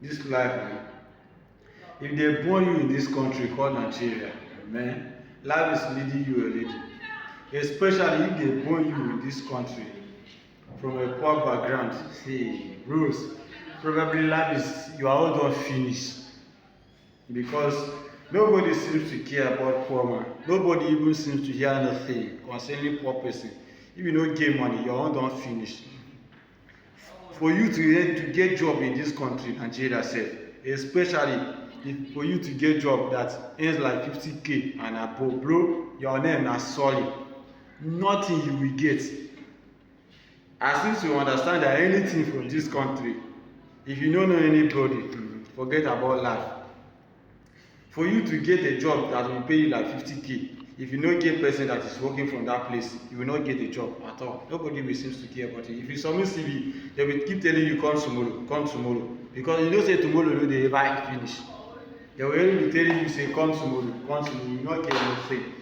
this life, if they born you in this country called Nigeria, man, life is leading you already. Especially if they born you in this country from a poor background, say, bros, probably life is you are all done finished because nobody seems to care about poor man. Nobody even seems to hear anything concerning poor person. If you don't get money, you're all done finished. For you to get job in this country, Nigeria sef, especially if for you to get job that earns like 50k and above, bro, your name na solid. Nothing you will get. As if you understand that anything from this country, if you don't know anybody, forget about life. For you to get a job that will pay you like 50k, if you no get person that is working from that place, you will not get a job at all. Nobody will seem to care about it. If you submit CV, they will keep telling you come tomorrow, because you know say tomorrow no dey ever finish. They will only be telling you say come tomorrow, you no get anything.